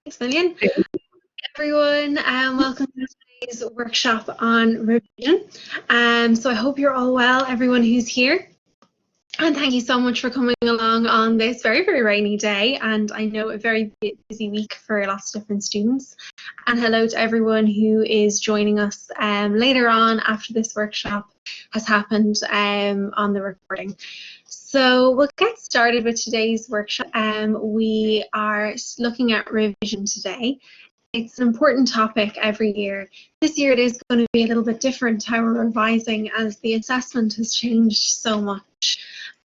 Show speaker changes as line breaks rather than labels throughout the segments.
Thanks, Million. Everyone, welcome to today's workshop on revision. So I hope you're all well, everyone who's here. And thank you so much for coming along on this very, very rainy day, and I know a very busy week for lots of different students. And hello to everyone who is joining us later on after this workshop has happened on the recording. So we'll get started with today's workshop. We are looking at revision today. It's an important topic every year. This year it is going to be a little bit different how we're revising, as the assessment has changed so much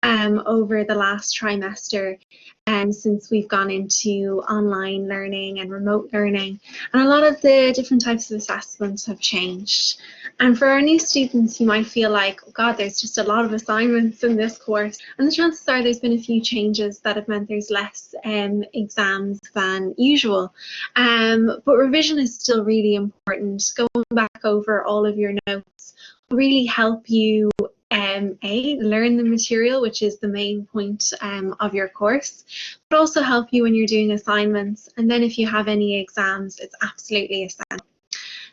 over the last trimester, and since we've gone into online learning and remote learning, and a lot of the different types of assessments have changed. And for our new students, you might feel like, oh God, there's just a lot of assignments in this course, and the chances are there's been a few changes that have meant there's less exams than usual. But revision is still really important. Going back over all of your notes will really help you learn the material, which is the main point of your course, but also help you when you're doing assignments. And then if you have any exams, it's absolutely essential.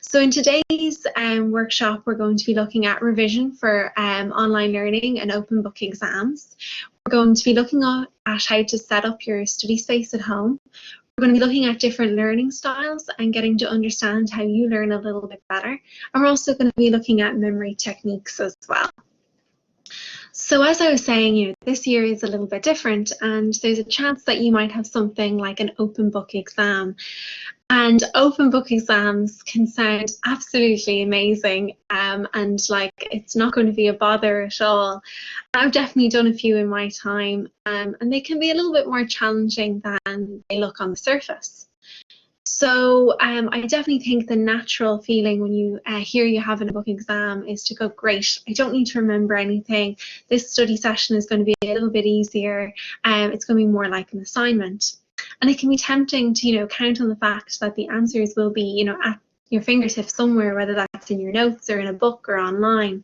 So in today's workshop, we're going to be looking at revision for online learning and open book exams. We're going to be looking at how to set up your study space at home. We're going to be looking at different learning styles and getting to understand how you learn a little bit better. And we're also going to be looking at memory techniques as well. So as I was saying, this year is a little bit different, and there's a chance that you might have something like an open book exam. And open book exams can sound absolutely amazing, and like it's not going to be a bother at all. I've definitely done a few in my time, and they can be a little bit more challenging than they look on the surface. So I definitely think the natural feeling when you hear you have a book exam is to go, great, I don't need to remember anything. This study session is going to be a little bit easier. It's going to be more like an assignment. And it can be tempting to, count on the fact that the answers will be, at your fingertips somewhere, whether that's in your notes or in a book or online.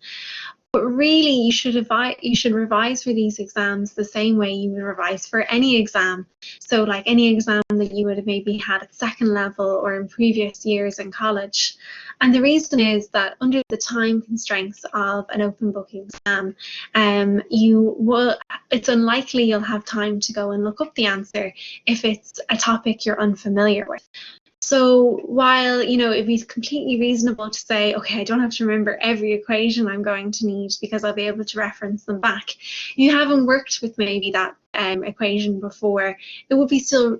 But really, you should revise for these exams the same way you would revise for any exam. So like any exam that you would have maybe had at second level or in previous years in college. And the reason is that under the time constraints of an open book exam, it's unlikely you'll have time to go and look up the answer if it's a topic you're unfamiliar with. So while, it'd be completely reasonable to say, okay, I don't have to remember every equation I'm going to need because I'll be able to reference them back. If you haven't worked with maybe that equation before, it would be still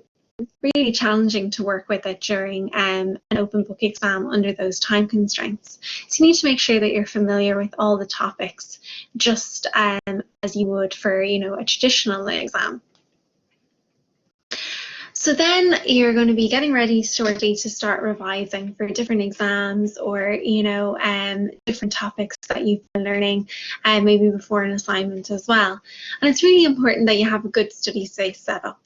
really challenging to work with it during an open book exam under those time constraints. So you need to make sure that you're familiar with all the topics, just as you would for, a traditional exam. So then you're going to be getting ready shortly to start revising for different exams or, different topics that you've been learning, maybe before an assignment as well. And it's really important that you have a good study space set up.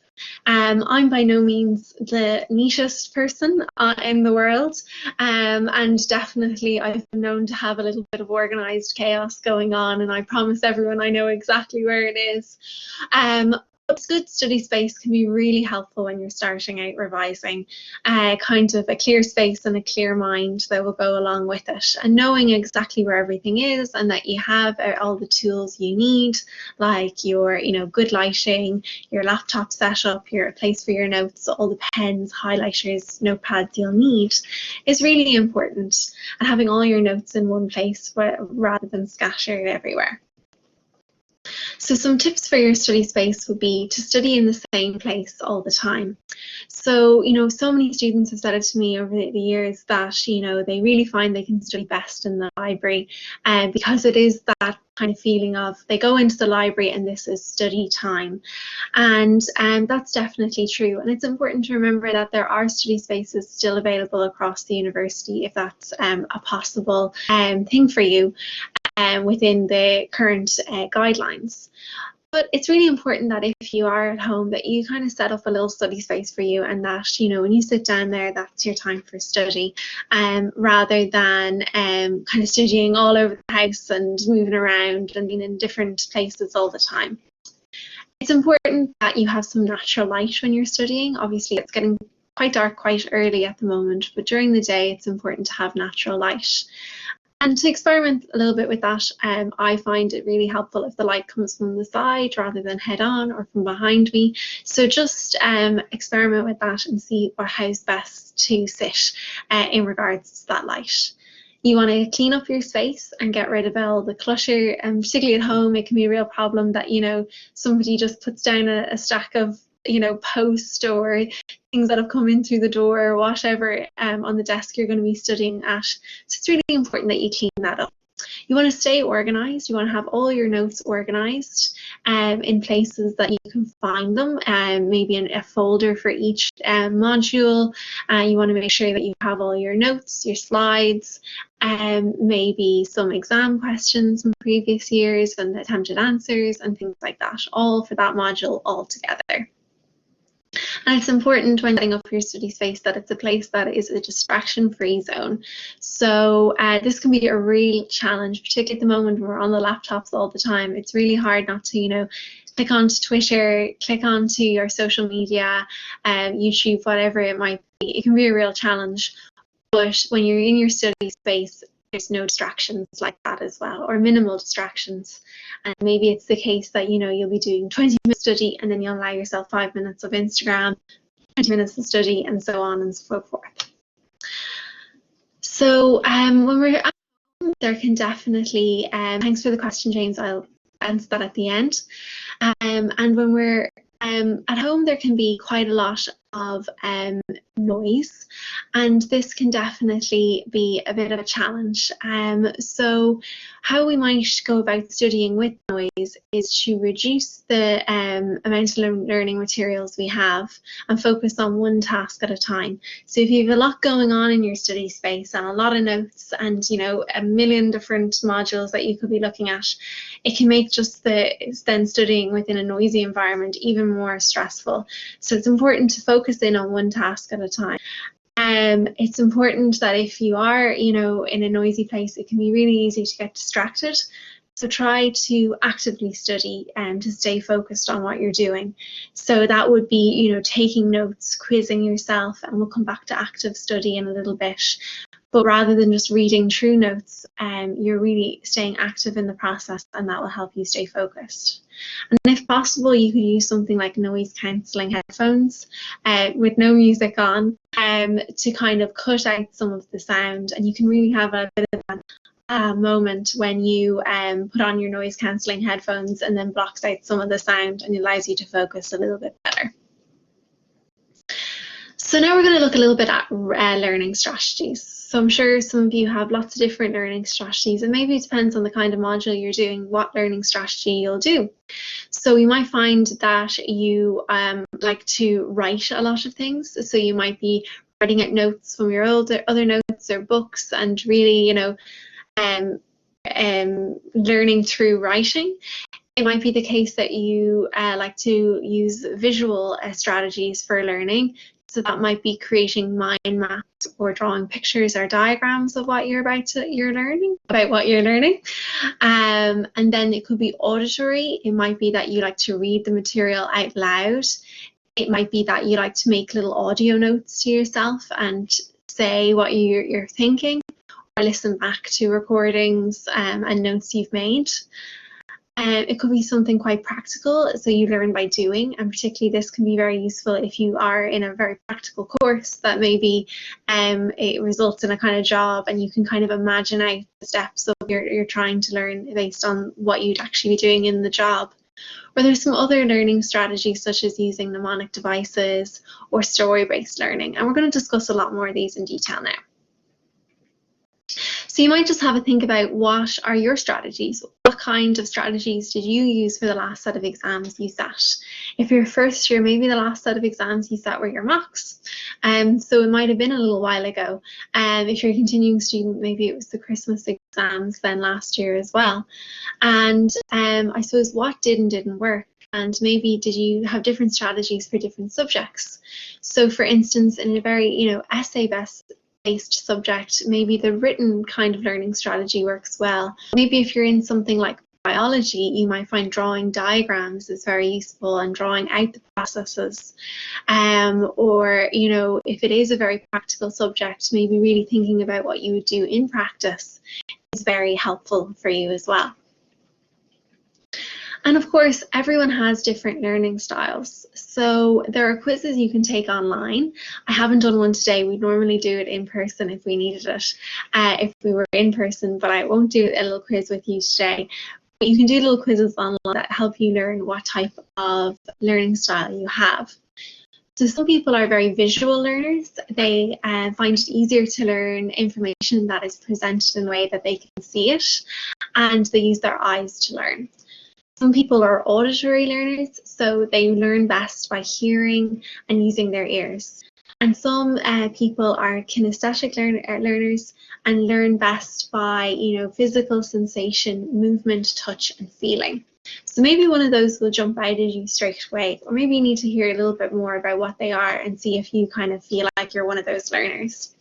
I'm by no means the neatest person in the world, and definitely I've been known to have a little bit of organised chaos going on, and I promise everyone I know exactly where it is. But good study space can be really helpful when you're starting out revising, kind of a clear space and a clear mind that will go along with it, and knowing exactly where everything is and that you have all the tools you need, like your good lighting, your laptop setup, your place for your notes, all the pens, highlighters, notepads you'll need is really important, and having all your notes in one place rather than scattered everywhere. So some tips for your study space would be to study in the same place all the time. So, so many students have said it to me over the years that, they really find they can study best in the library, because it is that kind of feeling of they go into the library and this is study time. And that's definitely true. And it's important to remember that there are study spaces still available across the university if that's a possible thing for you. Within the current guidelines. But it's really important that if you are at home that you kind of set up a little study space for you, and that, when you sit down there, that's your time for study, rather than kind of studying all over the house and moving around and being in different places all the time. It's important that you have some natural light when you're studying. Obviously, it's getting quite dark quite early at the moment, but during the day it's important to have natural light. And to experiment a little bit with that, I find it really helpful if the light comes from the side rather than head on or from behind me. So just experiment with that and see how's best to sit in regards to that light. You want to clean up your space and get rid of all the clutter, and particularly at home it can be a real problem that, you know, somebody just puts down a stack of, you know, post or things that have come in through the door or whatever on the desk you're going to be studying at. So it's really important that you clean that up. You want to stay organized. You want to have all your notes organized in places that you can find them, maybe in a folder for each module. You want to make sure that you have all your notes, your slides, maybe some exam questions from previous years and attempted answers and things like that, all for that module all together. And it's important when setting up your study space that it's a place that is a distraction-free zone. So this can be a real challenge, particularly at the moment we're on the laptops all the time. It's really hard not to, you know, click onto Twitter, click onto your social media, YouTube, whatever it might be. It can be a real challenge. But when you're in your study space, there's no distractions like that as well, or minimal distractions. And maybe it's the case that, you know, you'll be doing 20 minutes study and then you'll allow yourself 5 minutes of Instagram, 20 minutes of study, and so on and so forth. So when we're at home, there can definitely, thanks for the question, James, I'll answer that at the end. And when we're at home, there can be quite a lot of noise, and this can definitely be a bit of a challenge. So how we might go about studying with noise is to reduce the amount of learning materials we have and focus on one task at a time. So if you have a lot going on in your study space and a lot of notes and, you know, a million different modules that you could be looking at, it can make just then studying within a noisy environment even more stressful. So it's important to focus in on one task at a time. It's important that if you are, you know, in a noisy place, it can be really easy to get distracted. So try to actively study and to stay focused on what you're doing. So that would be, you know, taking notes, quizzing yourself, and we'll come back to active study in a little bit. But rather than just reading through notes, you're really staying active in the process, and that will help you stay focused. And if possible, you could use something like noise cancelling headphones with no music on to kind of cut out some of the sound. And you can really have a bit of a moment when you put on your noise cancelling headphones and then blocks out some of the sound and allows you to focus a little bit better. So now we're going to look a little bit at learning strategies. So I'm sure some of you have lots of different learning strategies, and maybe it depends on the kind of module you're doing, what learning strategy you'll do. So you might find that you like to write a lot of things. So you might be writing out notes from your other notes or books and really, you know, learning through writing. It might be the case that you like to use visual strategies for learning. So that might be creating mind maps or drawing pictures or diagrams of what you're learning. And then it could be auditory. It might be that you like to read the material out loud. It might be that you like to make little audio notes to yourself and say what you're thinking, or listen back to recordings and notes you've made. It could be something quite practical, so you learn by doing, and particularly this can be very useful if you are in a very practical course that maybe it results in a kind of job, and you can kind of imagine out the steps of you're trying to learn based on what you'd actually be doing in the job. Or there's some other learning strategies such as using mnemonic devices or story-based learning, and we're going to discuss a lot more of these in detail now. So you might just have a think about what are your strategies? What kind of strategies did you use for the last set of exams you sat? If you're first year, maybe the last set of exams you sat were your mocks. So it might have been a little while ago. If you're a continuing student, maybe it was the Christmas exams then last year as well. And I suppose what did and didn't work? And maybe did you have different strategies for different subjects? So for instance, in a very, you know, essay-based subject, maybe the written kind of learning strategy works well. Maybe if you're in something like biology, you might find drawing diagrams is very useful and drawing out the processes. Or, you know, if it is a very practical subject, maybe really thinking about what you would do in practice is very helpful for you as well. And of course, everyone has different learning styles. So there are quizzes you can take online. I haven't done one today. We'd normally do it in person if we needed it, if we were in person, but I won't do a little quiz with you today. But you can do little quizzes online that help you learn what type of learning style you have. So some people are very visual learners. They find it easier to learn information that is presented in a way that they can see it, and they use their eyes to learn. Some people are auditory learners, so they learn best by hearing and using their ears. And some people are kinesthetic learners and learn best by, you know, physical sensation, movement, touch, and feeling. So maybe one of those will jump out at you straight away, or maybe you need to hear a little bit more about what they are and see if you kind of feel like you're one of those learners.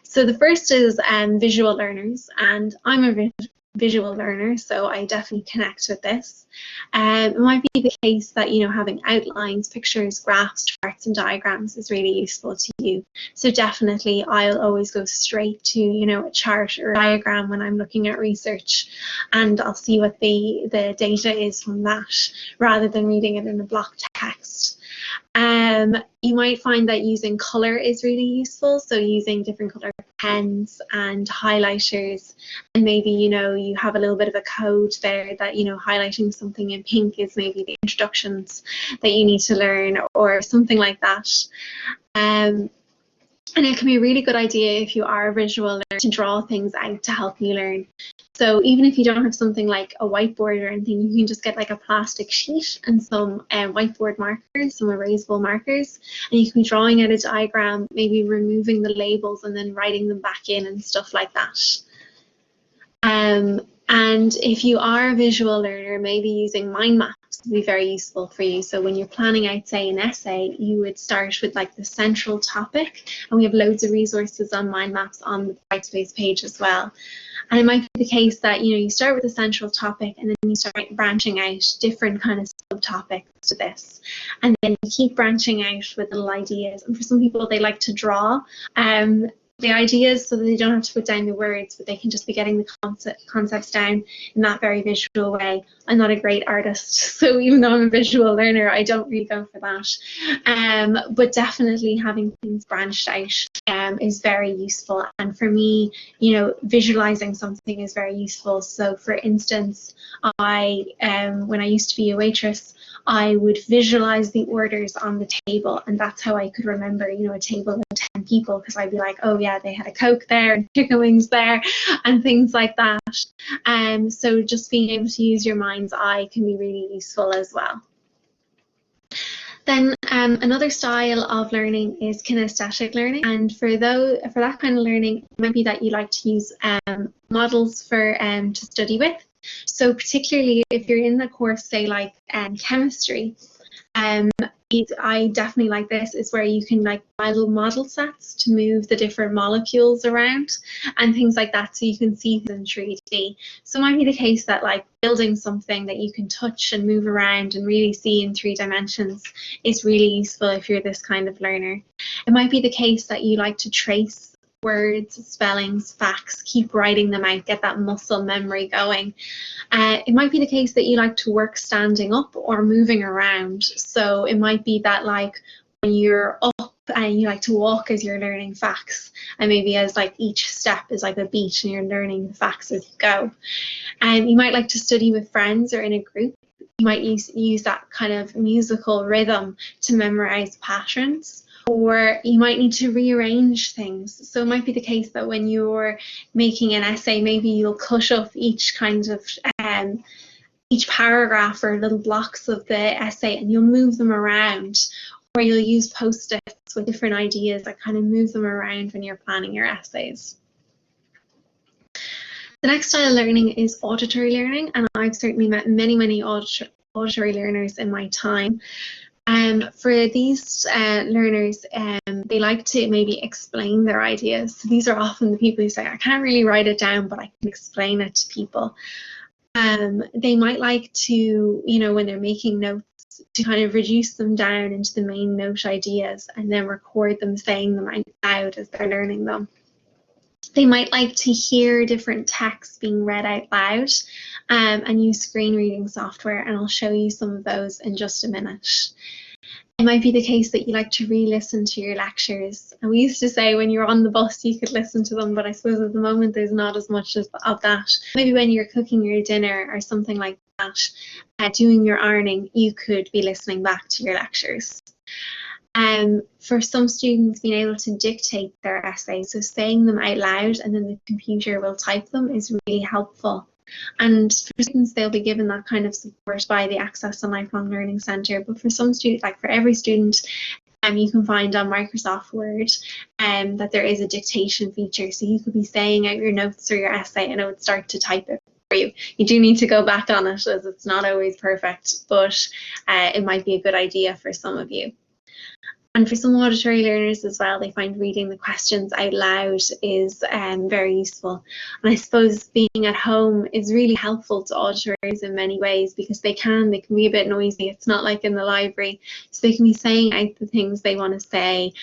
So the first is visual learners, and I'm a visual learner, so I definitely connect with this. It might be the case that, you know, having outlines, pictures, graphs, charts and diagrams is really useful to you. So definitely I'll always go straight to, you know, a chart or a diagram when I'm looking at research, and I'll see what the data is from that rather than reading it in a block text. You might find that using colour is really useful, so using different colour pens and highlighters, and maybe, you know, you have a little bit of a code there that, you know, highlighting something in pink is maybe the introductions that you need to learn or something like that. And it can be a really good idea if you are a visual learner to draw things out to help you learn. So even if you don't have something like a whiteboard or anything, you can just get like a plastic sheet and some whiteboard markers, some erasable markers, and you can be drawing out a diagram, maybe removing the labels and then writing them back in and stuff like that. And if you are a visual learner, maybe using Mindmaps would be very useful for you. So when you're planning out, say, an essay, you would start with like the central topic, and we have loads of resources on Mindmaps on the Brightspace page as well. And it might be the case that, you know, you start with the central topic and then you start branching out different kind of subtopics to this, and then you keep branching out with little ideas. And for some people, they like to draw the ideas so that they don't have to put down the words, but they can just be getting the concepts down in that very visual way. I'm not a great artist, so even though I'm a visual learner, I don't really go for that. But definitely having things branched out is very useful. And for me, you know, visualizing something is very useful. So for instance, when I used to be a waitress, I would visualize the orders on the table, and that's how I could remember, you know, a table of 10 people, because I'd be like, oh yeah, they had a Coke there and chicken wings there and things like that. So just being able to use your mind's eye can be really useful as well. Then another style of learning is kinesthetic learning, and for that kind of learning, it might be that you like to use models for to study with. So particularly if you're in the course, say like chemistry, I definitely like this, is where you can like buy little model sets to move the different molecules around and things like that, so you can see things in 3D. So it might be the case that like building something that you can touch and move around and really see in 3 dimensions is really useful if you're this kind of learner. It might be the case that you like to trace words, spellings, facts, keep writing them out, get that muscle memory going. It might be the case that you like to work standing up or moving around. So it might be that like when you're up and you like to walk as you're learning facts, and maybe as like each step is like a beat and you're learning the facts as you go. And you might like to study with friends or in a group. You might use that kind of musical rhythm to memorize patterns. Or you might need to rearrange things. So it might be the case that when you're making an essay, maybe you'll cut up each kind of each paragraph or little blocks of the essay, and you'll move them around, or you'll use post-its with different ideas that kind of move them around when you're planning your essays. The next style of learning is auditory learning, and I've certainly met many auditory learners in my time. For these learners, they like to maybe explain their ideas. So these are often the people who say, I can't really write it down, but I can explain it to people. They might like to, you know, when they're making notes, to kind of reduce them down into the main note ideas and then record them saying them out loud as they're learning them. They might like to hear different texts being read out loud and use screen reading software, and I'll show you some of those in just a minute. It might be the case that you like to re-listen to your lectures. And we used to say when you're on the bus you could listen to them, but I suppose at the moment there's not as much of that. Maybe when you're cooking your dinner or something like that, doing your ironing, you could be listening back to your lectures. For some students, being able to dictate their essays, so saying them out loud and then the computer will type them, is really helpful. And for students, they'll be given that kind of support by the Access and Lifelong Learning Centre. But for some students, like for every student, you can find on Microsoft Word that there is a dictation feature. So you could be saying out your notes or your essay and it would start to type it for you. You do need to go back on it as it's not always perfect, but it might be a good idea for some of you. And for some auditory learners as well, they find reading the questions out loud is very useful. And I suppose being at home is really helpful to auditories in many ways, because they can be a bit noisy. It's not like in the library. So they can be saying out the things they want to say,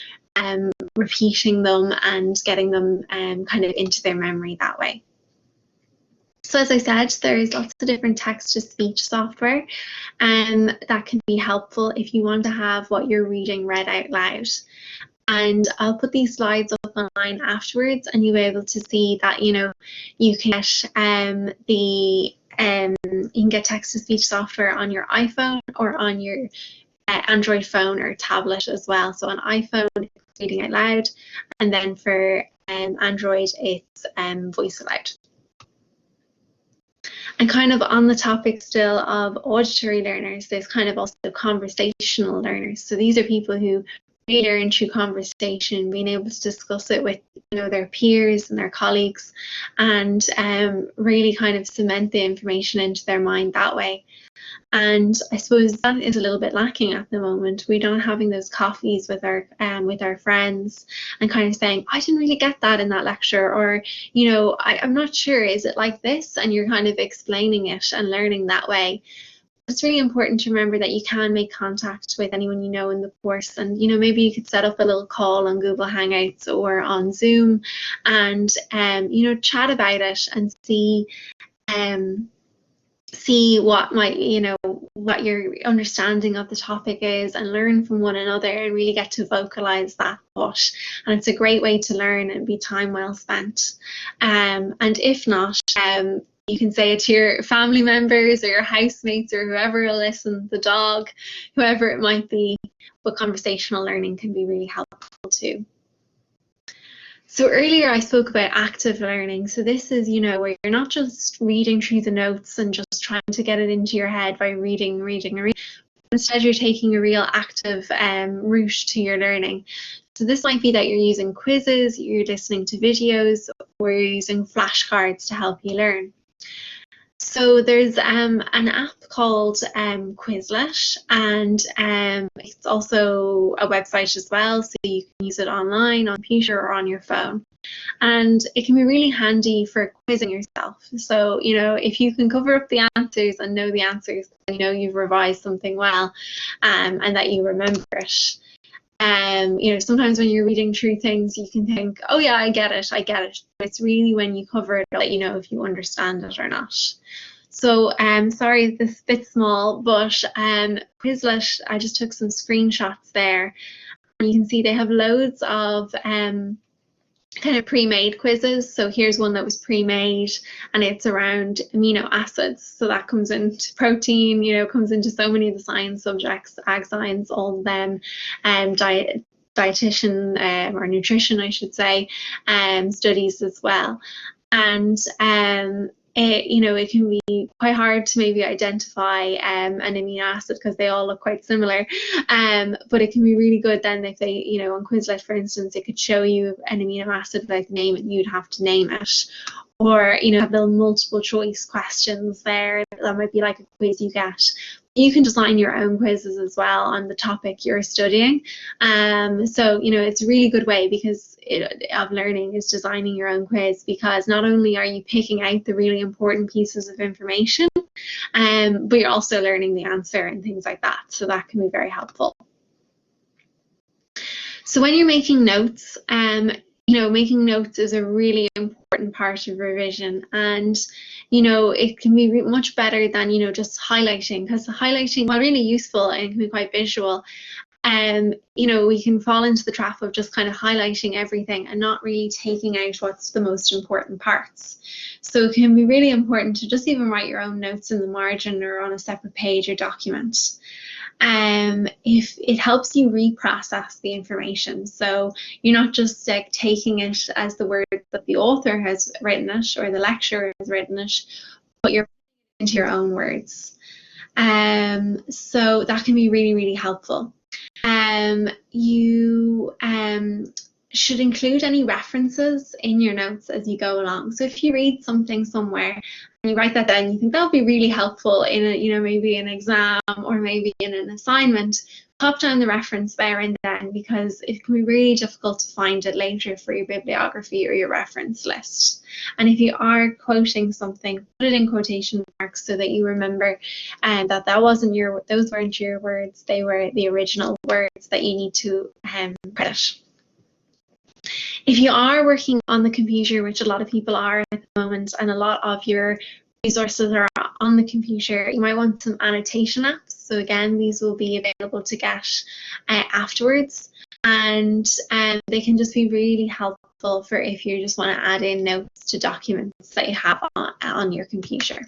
repeating them and getting them kind of into their memory that way. So as I said, there's lots of different text-to-speech software that can be helpful if you want to have what you're reading read out loud. And I'll put these slides up online afterwards, and you'll be able to see that, you know, you can get text-to-speech software on your iPhone or on your Android phone or tablet as well. So on iPhone, it's reading out loud, and then for Android, it's voice aloud. And kind of on the topic still of auditory learners, there's kind of also conversational learners. So these are people who really learn through conversation, being able to discuss it with, you know, their peers and their colleagues, and really kind of cement the information into their mind that way. And I suppose that is a little bit lacking at the moment. We're not having those coffees with our friends and kind of saying, I didn't really get that in that lecture, or, you know, I'm not sure, is it like this? And you're kind of explaining it and learning that way. It's really important to remember that you can make contact with anyone you know in the course, and, you know, maybe you could set up a little call on Google Hangouts or on Zoom and you know, chat about it and see what might, you know, what your understanding of the topic is, and learn from one another and really get to vocalize that thought. And it's a great way to learn and be time well spent. And if not, you can say it to your family members or your housemates or whoever will listen, the dog, whoever it might be. But conversational learning can be really helpful too. So earlier I spoke about active learning. So this is, you know, where you're not just reading through the notes and just trying to get it into your head by reading. Instead, you're taking a real active route to your learning. So this might be that you're using quizzes, you're listening to videos, or you're using flashcards to help you learn. So there's an app called Quizlet, and it's also a website as well, so you can use it online, on computer or on your phone. And it can be really handy for quizzing yourself. So, you know, if you can cover up the answers and know the answers, you know you've revised something well, and that you remember it. You know, sometimes when you're reading through things, you can think, oh yeah, I get it. But it's really when you cover it that you know if you understand it or not. So sorry, this is a bit small, but Quizlet, I just took some screenshots there. And you can see they have loads of kind of pre-made quizzes. So here's one that was pre-made, and it's around amino acids. So that comes into protein, you know, comes into so many of the science subjects, ag science, all of them, dietitian or nutrition, I should say, studies as well. And you know, it can be quite hard to maybe identify an amino acid because they all look quite similar, but it can be really good then if they, you know, on Quizlet, for instance, it could show you an amino acid without the name and you'd have to name it. or, you know, have little multiple choice questions there. That might be like a quiz you get. You can design your own quizzes as well on the topic you're studying. So, you know, it's a really good way of learning is designing your own quiz, because not only are you picking out the really important pieces of information, but you're also learning the answer and things like that. So that can be very helpful. So when you're making notes, you know, making notes is a really important part of revision, and, you know, it can be much better than, you know, just highlighting, because highlighting, while really useful and it can be quite visual, you know, we can fall into the trap of just kind of highlighting everything and not really taking out what's the most important parts. So it can be really important to just even write your own notes in the margin or on a separate page or document. If it helps you reprocess the information, so you're not just like taking it as the word that the author has written it or the lecturer has written it, but you're putting it into your own words. So that can be really, really helpful. You should include any references in your notes as you go along. So if you read something somewhere and you write that down, you think that would be really helpful in a, you know, maybe an exam or maybe in an assignment, pop down the reference there and then, because it can be really difficult to find it later for your bibliography or your reference list. And if you are quoting something, put it in quotation marks so that you remember that those weren't your words, they were the original words that you need to credit. If you are working on the computer, which a lot of people are at the moment, and a lot of your resources are on the computer, you might want some annotation apps. So again, these will be available to get afterwards, and they can just be really helpful for if you just want to add in notes to documents that you have on your computer.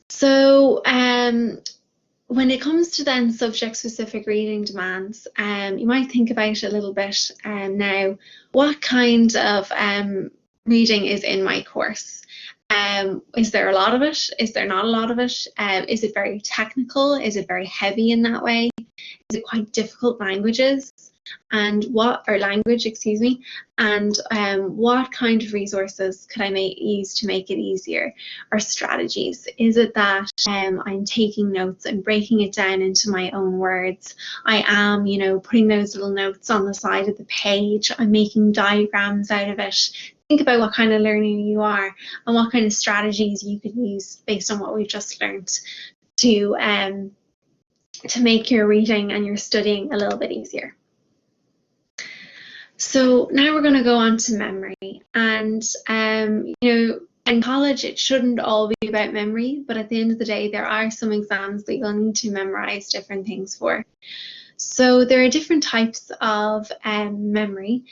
So when it comes to then subject-specific reading demands, you might think about a little bit now, what kind of reading is in my course? Is there a lot of it? Is there not a lot of it? Is it very technical? Is it very heavy in that way? Is it quite difficult language, and what kind of resources could I use to make it easier, or strategies? Is it that I'm taking notes and breaking it down into my own words? I am, you know, putting those little notes on the side of the page. I'm making diagrams out of it. Think about what kind of learner you are and what kind of strategies you could use based on what we've just learned to make your reading and your studying a little bit easier. So now we're going to go on to memory, and you know, in college it shouldn't all be about memory, but at the end of the day there are some exams that you'll need to memorize different things for. So there are different types of memory,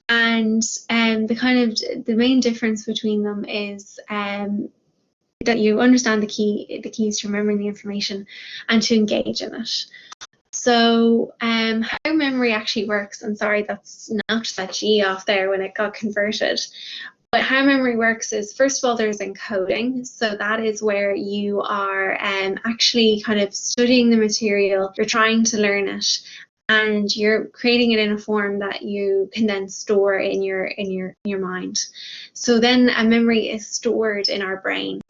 and the main difference between them is that you understand the keys to remembering the information and to engage in it. So how memory actually works, and sorry, that's knocked that G off there when it got converted. But how memory works is, first of all, there's encoding. So that is where you are actually kind of studying the material, you're trying to learn it, and you're creating it in a form that you can then store in your mind. So then a memory is stored in our brain.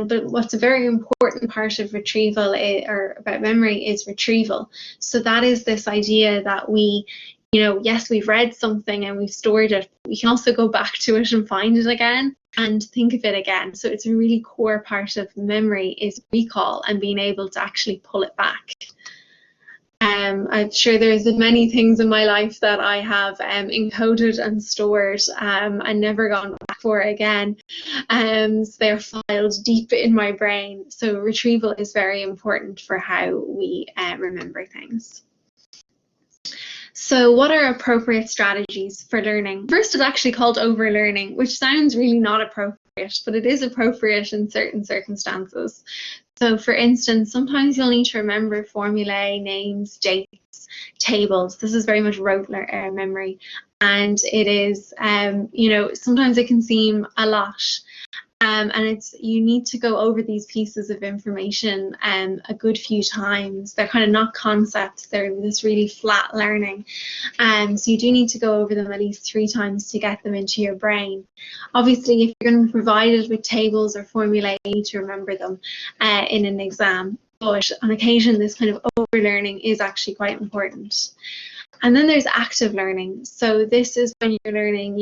But what's a very important part of retrieval or about memory is retrieval. So that is this idea that we, you know, yes, we've read something and we've stored it. We can also go back to it and find it again and think of it again. So it's a really core part of memory is recall and being able to actually pull it back. I'm sure there's many things in my life that I have encoded and stored and never gone back for again. So they're filed deep in my brain. So retrieval is very important for how we remember things. So what are appropriate strategies for learning? First, it's actually called overlearning, which sounds really not appropriate, but it is appropriate in certain circumstances. So for instance, sometimes you'll need to remember formulae, names, dates, tables. This is very much rote memory, and it is, you know, sometimes it can seem a lot. And you need to go over these pieces of information a good few times. They're kind of not concepts, they're this really flat learning. So you do need to go over them at least 3 times to get them into your brain. Obviously, if you're going to be provided with tables or formulae, you need to remember them in an exam. But on occasion, this kind of overlearning is actually quite important. And then there's active learning. So this is when you're learning,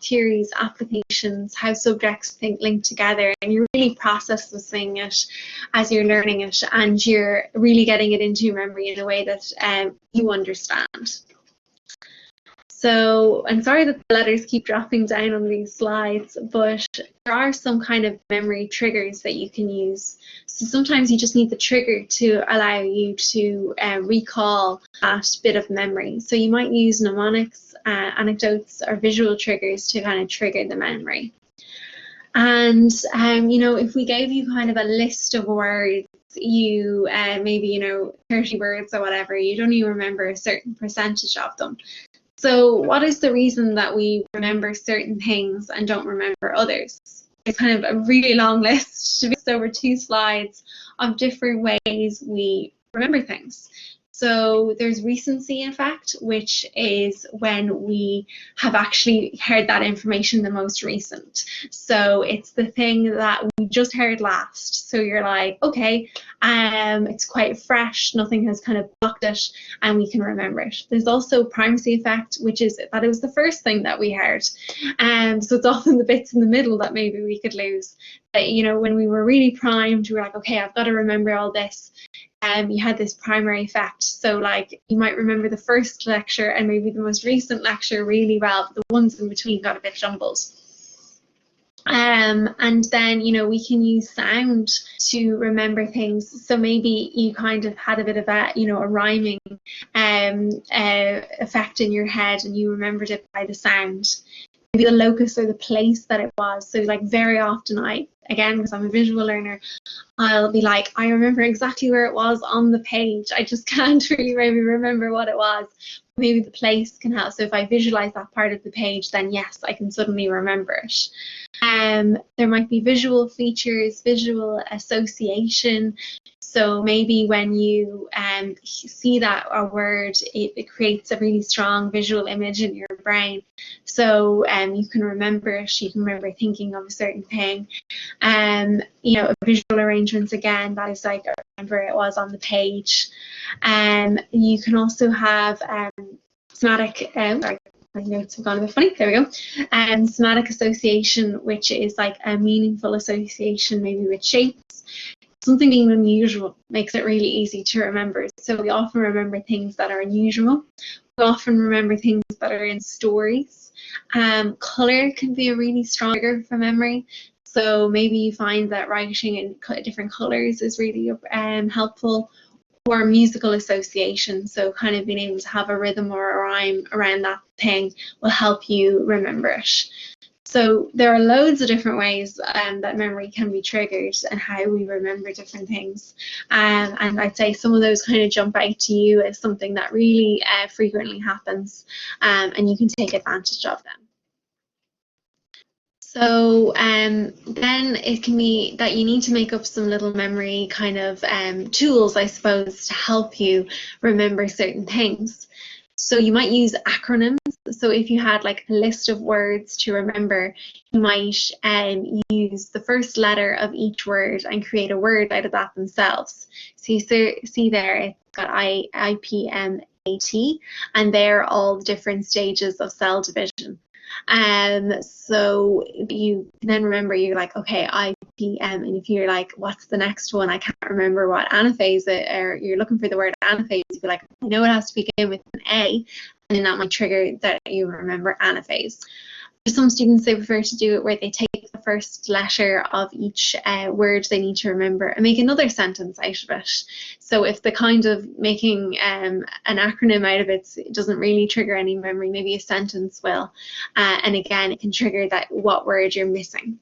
theories, applications, how subjects link together, and you're really processing it as you're learning it, and you're really getting it into your memory in a way that you understand. So I'm sorry that the letters keep dropping down on these slides, but there are some kind of memory triggers that you can use. So sometimes you just need the trigger to allow you to recall that bit of memory. So you might use mnemonics, anecdotes, or visual triggers to kind of trigger the memory. And, if we gave you kind of a list of words, you maybe, 30 words or whatever, you'd only remember a certain percentage of them. So what is the reason that we remember certain things and don't remember others? It's kind of a really long list, just over 2 slides, of different ways we remember things. So there's recency effect, which is when we have actually heard that information the most recent. So it's the thing that we just heard last. So you're like, okay, it's quite fresh, nothing has kind of blocked it, and we can remember it. There's also primacy effect, which is that it was the first thing that we heard. So it's often the bits in the middle that maybe we could lose. But, when we were really primed, we were like, okay, I've got to remember all this. You had this primary effect. So like you might remember the first lecture and maybe the most recent lecture really well, but the ones in between got a bit jumbled. And then, we can use sound to remember things. So maybe you kind of had a bit of a rhyming effect in your head, and you remembered it by the sound. Maybe the locus or the place that it was. So like very often again, because I'm a visual learner, I'll be like, I remember exactly where it was on the page. I just can't really maybe remember what it was. Maybe the place can help. So if I visualize that part of the page, then yes, I can suddenly remember it. There might be visual features, visual association. So maybe when you see that a word, it creates a really strong visual image in your brain. So you can remember it, you can remember thinking of a certain thing. Visual arrangements, again, that is like, I remember it was on the page. You can also have somatic, sorry, my notes have gone a bit funny, there we go. Somatic association, which is like a meaningful association maybe with shapes. Something being unusual makes it really easy to remember. So we often remember things that are unusual. We often remember things that are in stories. Colour can be a really strong trigger for memory. So maybe you find that writing in different colours is really helpful. Or musical association, so kind of being able to have a rhythm or a rhyme around that thing will help you remember it. So there are loads of different ways that memory can be triggered and how we remember different things. And I'd say some of those kind of jump out to you as something that really frequently happens, and you can take advantage of them. So then it can be that you need to make up some little memory kind of tools, I suppose, to help you remember certain things. So you might use acronyms. So if you had like a list of words to remember, you might use the first letter of each word and create a word out of that themselves. So you see there, it's got IPMAT, and they're all different stages of cell division. So you then remember, you're like, okay, IPM, and if you're like, what's the next one? I can't remember what anaphase it, or you're looking for the word anaphase, you'd be like, I know it has to begin with an A, and then that might trigger that you remember anaphase. For some students, they prefer to do it where they take the first letter of each word they need to remember and make another sentence out of it. So if the kind of making an acronym out of it doesn't really trigger any memory, maybe a sentence will. And again, it can trigger that what word you're missing.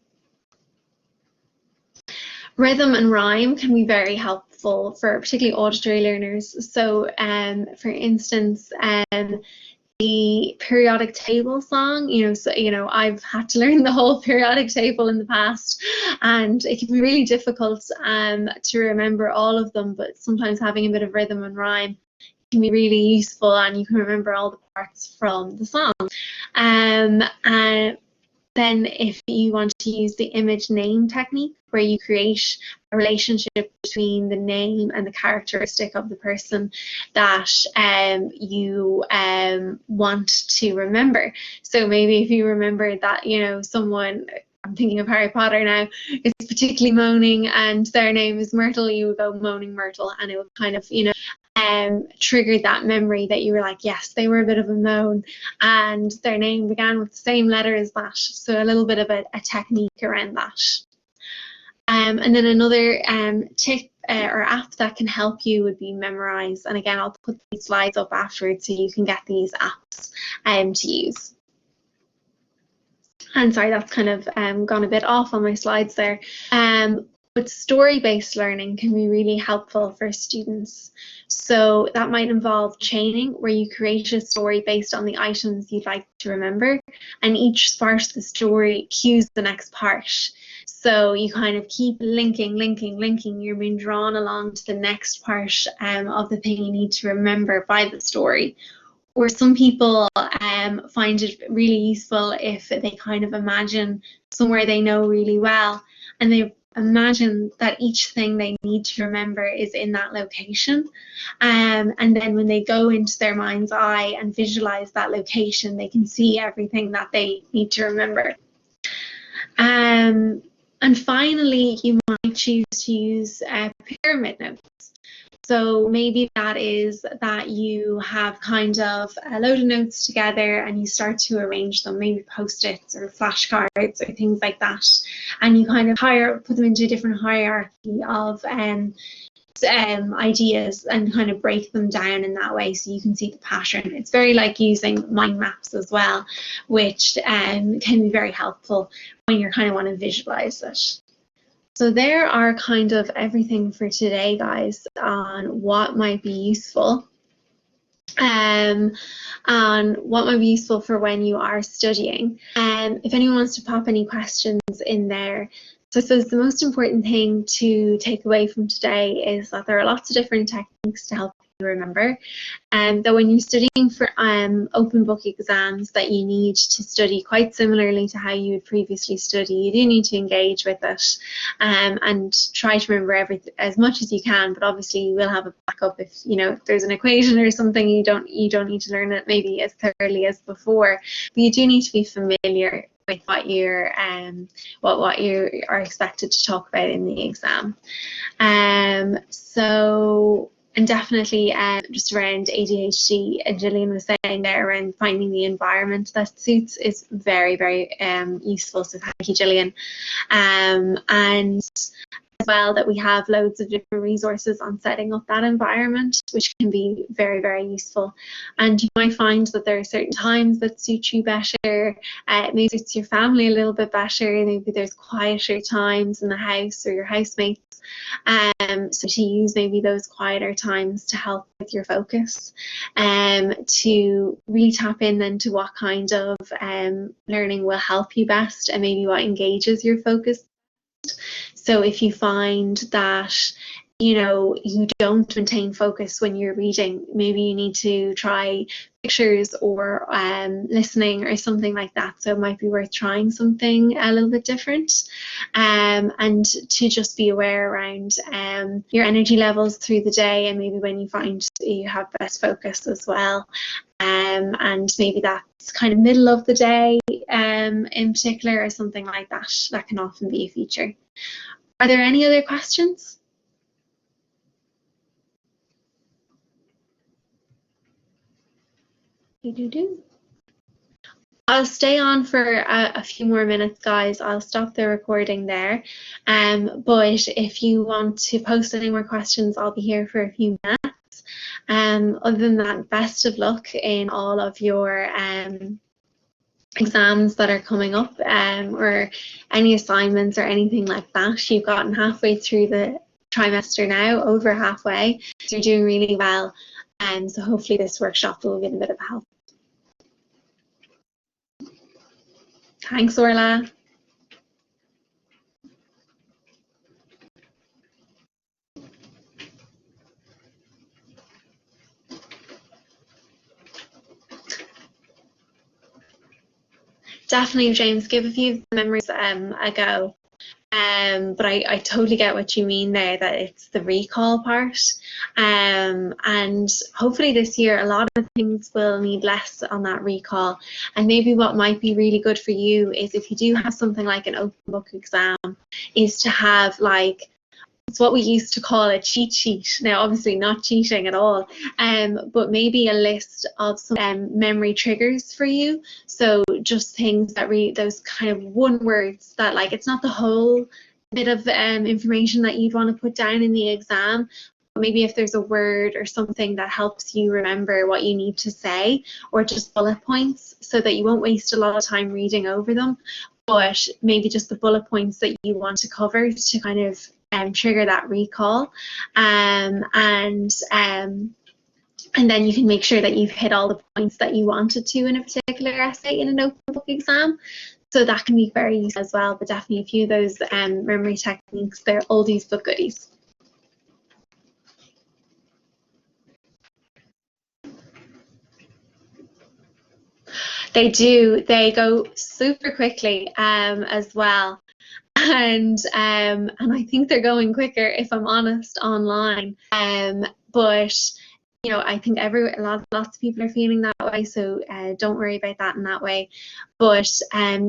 Rhythm and rhyme can be very helpful for particularly auditory learners. So for instance, the periodic table song. So I've had to learn the whole periodic table in the past, and it can be really difficult to remember all of them, but sometimes having a bit of rhythm and rhyme can be really useful, and you can remember all the parts from the song. And then if you want to use the image name technique, where you create a relationship between the name and the characteristic of the person that you want to remember. So maybe if you remember that, someone, I'm thinking of Harry Potter now, is particularly moaning and their name is Myrtle, you would go moaning Myrtle, and it would kind of, triggered that memory that you were like, yes, they were a bit of a moan and their name began with the same letter as that. So a little bit of a technique around that. And then another tip or app that can help you would be Memrise. And again, I'll put these slides up afterwards so you can get these apps to use. And sorry, that's kind of gone a bit off on my slides there. But story-based learning can be really helpful for students. So that might involve chaining, where you create a story based on the items you'd like to remember, and each part of the story cues the next part. So you kind of keep linking, you're being drawn along to the next part of the thing you need to remember by the story. Or some people find it really useful if they kind of imagine somewhere they know really well, and they imagine that each thing they need to remember is in that location. And then when they go into their mind's eye and visualize that location, they can see everything that they need to remember. And finally, you might choose to use pyramid notes. So maybe that is that you have kind of a load of notes together and you start to arrange them, maybe post-its or flashcards or things like that. And you kind of put them into a different hierarchy of ideas and kind of break them down in that way so you can see the pattern. It's very like using mind maps as well, which can be very helpful when you kind of want to visualize it. So there are kind of everything for today, guys, on what might be useful. And what might be useful for when you are studying. If anyone wants to pop any questions in there. So I suppose the most important thing to take away from today is that there are lots of different techniques to help you remember, and that when you're studying for open book exams that you need to study quite similarly to how you would previously study, you do need to engage with it and try to remember as much as you can, but obviously you will have a backup if there's an equation or something you don't need to learn it maybe as thoroughly as before, but you do need to be familiar with what you are expected to talk about in the exam. And definitely just around ADHD, and Gillian was saying there around finding the environment that suits is very, very useful. So thank you, Gillian. And as well that we have loads of different resources on setting up that environment, which can be very, very useful. And you might find that there are certain times that suit you better, maybe suits your family a little bit better, maybe there's quieter times in the house or your housemates. So to use maybe those quieter times to help with your focus, to really tap in then to what kind of learning will help you best and maybe what engages your focus. So if you find that you don't maintain focus when you're reading, maybe you need to try pictures or listening or something like that. So it might be worth trying something a little bit different, and to just be aware around your energy levels through the day, and maybe when you find you have best focus as well. And maybe that's kind of middle of the day in particular, or something like that. That can often be a feature. Are there any other questions? I'll stay on for a few more minutes, guys. I'll stop the recording there. But if you want to post any more questions, I'll be here for a few minutes. Other than that, best of luck in all of your exams that are coming up, or any assignments or anything like that. You've gotten halfway through the trimester now, over halfway, so you're doing really well. So hopefully this workshop will be a bit of help. Thanks, Orla. Definitely, James, give a few memories a go. But I totally get what you mean there, that it's the recall part. And hopefully this year a lot of things will need less on that recall. And maybe what might be really good for you is, if you do have something like an open book exam, is to have like, it's what we used to call a cheat sheet. Now, obviously not cheating at all, but maybe a list of some memory triggers for you. So just things that read those kind of one words that, like, it's not the whole bit of information that you'd want to put down in the exam. But maybe if there's a word or something that helps you remember what you need to say, or just bullet points, so that you won't waste a lot of time reading over them, but maybe just the bullet points that you want to cover to kind of trigger that recall, and then you can make sure that you've hit all the points that you wanted to in a particular essay in an open book exam. So that can be very useful as well. But definitely a few of those memory techniques, they're oldies but goodies. They do. They go super quickly as well. And I think they're going quicker, if I'm honest, online. But you know, I think lots of people are feeling that way, so don't worry about that in that way. But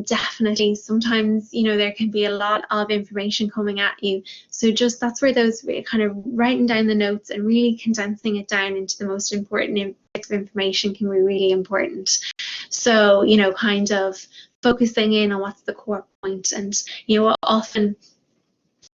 definitely, sometimes, you know, there can be a lot of information coming at you. So just, that's where those kind of writing down the notes and really condensing it down into the most important bits of information can be really important. So, you know, kind of focusing in on what's the core point. And, you know, often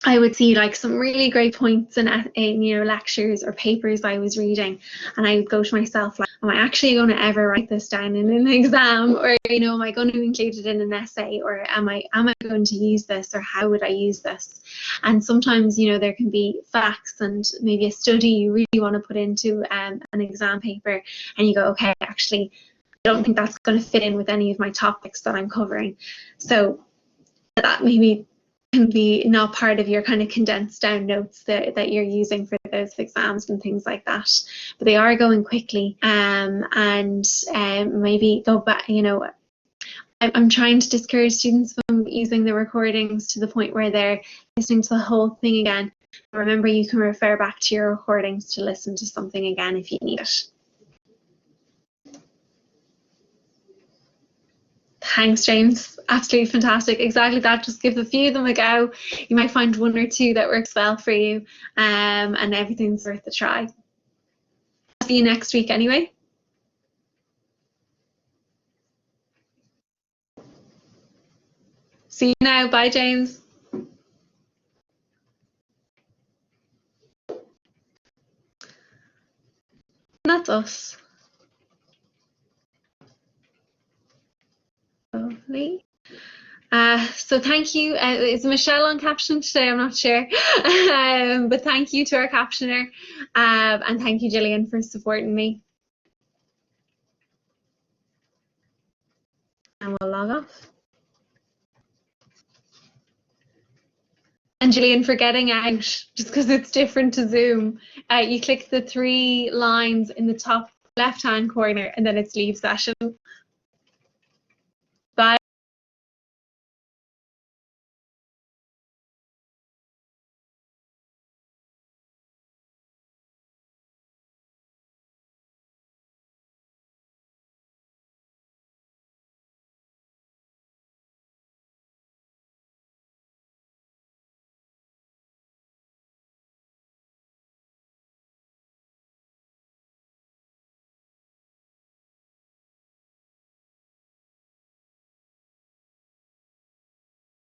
I would see like some really great points in you know, lectures or papers I was reading, and I would go to myself like, am I actually going to ever write this down in an exam? Or, you know, am I going to include it in an essay? Or am I going to use this? Or how would I use this? And sometimes, you know, there can be facts and maybe a study you really want to put into an exam paper, and you go, okay, actually, I don't think that's going to fit in with any of my topics that I'm covering. So that maybe can be not part of your kind of condensed down notes that you're using for those exams and things like that. But they are going quickly, and maybe go back, you know, I'm trying to discourage students from using the recordings to the point where they're listening to the whole thing again. Remember, you can refer back to your recordings to listen to something again if you need it. Thanks, James. Absolutely fantastic. Exactly that. Just give a few of them a go. You might find one or two that works well for you, and everything's worth a try. See you next week anyway. See you now. Bye, James. That's us. Lovely. So thank you. Is Michelle on caption today? I'm not sure. But thank you to our captioner. And thank you, Gillian, for supporting me. And we'll log off. And Gillian, for getting out, just because it's different to Zoom, you click the 3 lines in the top left-hand corner, and then it's leave session.